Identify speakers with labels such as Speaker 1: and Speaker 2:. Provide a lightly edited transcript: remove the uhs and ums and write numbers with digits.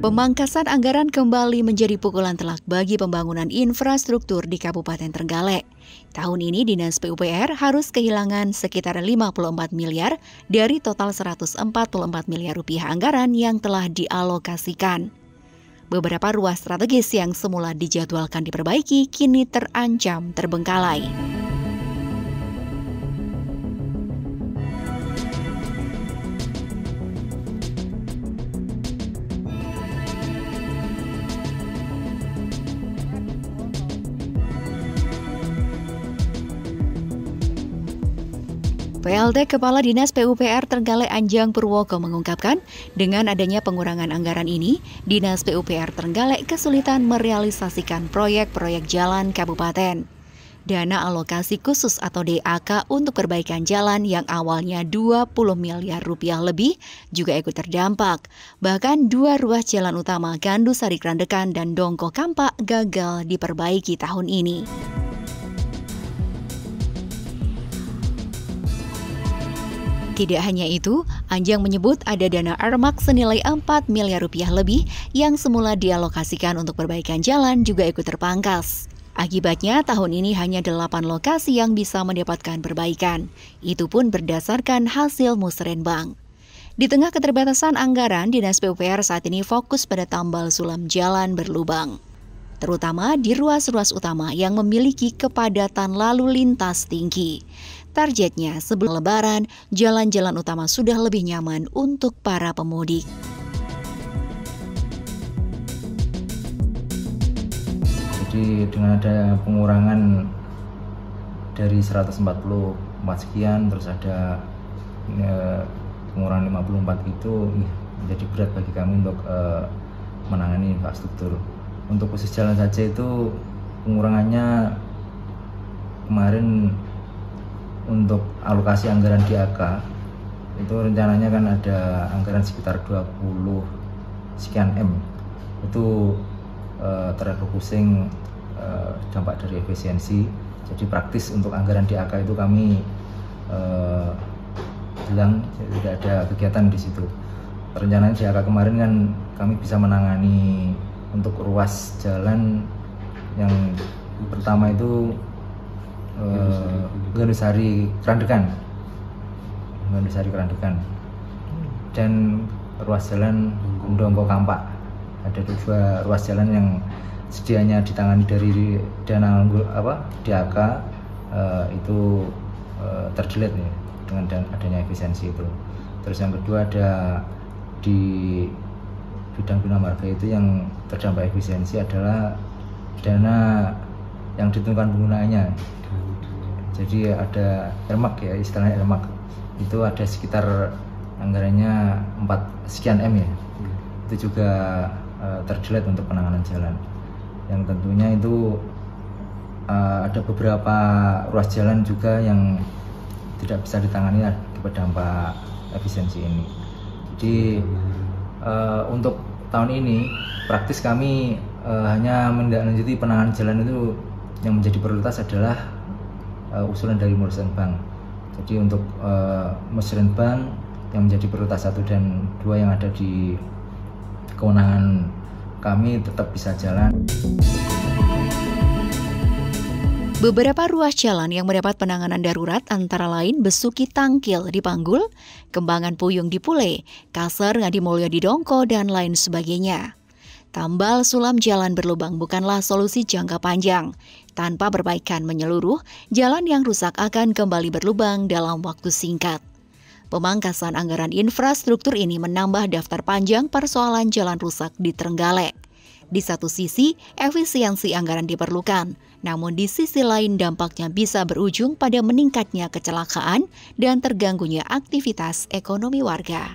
Speaker 1: Pemangkasan anggaran kembali menjadi pukulan telak bagi pembangunan infrastruktur di Kabupaten Trenggalek. Tahun ini Dinas PUPR harus kehilangan sekitar 54 miliar dari total 144 miliar rupiah anggaran yang telah dialokasikan. Beberapa ruas strategis yang semula dijadwalkan diperbaiki kini terancam terbengkalai. PLT Kepala Dinas PUPR Trenggalek Anjang Purwoko mengungkapkan, dengan adanya pengurangan anggaran ini, Dinas PUPR Trenggalek kesulitan merealisasikan proyek-proyek jalan kabupaten. Dana alokasi khusus atau DAK untuk perbaikan jalan yang awalnya 20 miliar rupiah lebih juga ikut terdampak. Bahkan 2 ruas jalan utama Gandusari Krandekan dan Dongko Kampak gagal diperbaiki tahun ini. Tidak hanya itu, Anjang menyebut ada dana Armak senilai 4 miliar rupiah lebih yang semula dialokasikan untuk perbaikan jalan juga ikut terpangkas. Akibatnya, tahun ini hanya 8 lokasi yang bisa mendapatkan perbaikan. Itu pun berdasarkan hasil musrenbang. Di tengah keterbatasan anggaran, Dinas PUPR saat ini fokus pada tambal sulam jalan berlubang, terutama di ruas-ruas utama yang memiliki kepadatan lalu lintas tinggi. Targetnya sebelum Lebaran, jalan-jalan utama sudah lebih nyaman untuk para pemudik.
Speaker 2: Jadi dengan ada pengurangan dari 144 sekian, terus ada pengurangan 54 itu menjadi berat bagi kami untuk menangani infrastruktur. Untuk khusus jalan saja itu pengurangannya kemarin untuk alokasi anggaran DAK itu rencananya kan ada anggaran sekitar 20 sekian M. Itu terfocusing dampak dari efisiensi. Jadi praktis untuk anggaran DAK itu kami bilang tidak ada kegiatan di situ. Rencananya DAK kemarin kan kami bisa menangani untuk ruas jalan yang pertama itu Gandusari Krandekan dan ruas jalan Dongko Kampak. Ada 2 ruas jalan yang sedianya ditangani dari dana DAK itu terdelet nih dengan adanya efisiensi itu. Terus yang kedua ada di bidang bina marga itu yang terdampak efisiensi adalah dana yang ditentukan penggunaannya. Jadi ada Ermak ya, istilahnya Ermak itu ada sekitar anggarannya 4 sekian M ya. Itu juga terdelet untuk penanganan jalan. Yang tentunya itu ada beberapa ruas jalan juga yang tidak bisa ditangani akibat dampak efisiensi ini. Jadi untuk tahun ini praktis kami hanya menindaklanjuti penanganan jalan itu yang menjadi prioritas adalah usulan dari musrenbang. Jadi untuk musrenbang yang menjadi prioritas 1 dan 2 yang ada di kewenangan kami tetap bisa jalan.
Speaker 1: Beberapa ruas jalan yang mendapat penanganan darurat antara lain Besuki Tangkil di Panggul, Kembangan Puyung di Pule, Kasar Ngadimulyo di Dongko, dan lain sebagainya. Tambal sulam jalan berlubang bukanlah solusi jangka panjang. Tanpa perbaikan menyeluruh, jalan yang rusak akan kembali berlubang dalam waktu singkat. Pemangkasan anggaran infrastruktur ini menambah daftar panjang persoalan jalan rusak di Trenggalek. Di satu sisi, efisiensi anggaran diperlukan, namun di sisi lain dampaknya bisa berujung pada meningkatnya kecelakaan dan terganggunya aktivitas ekonomi warga.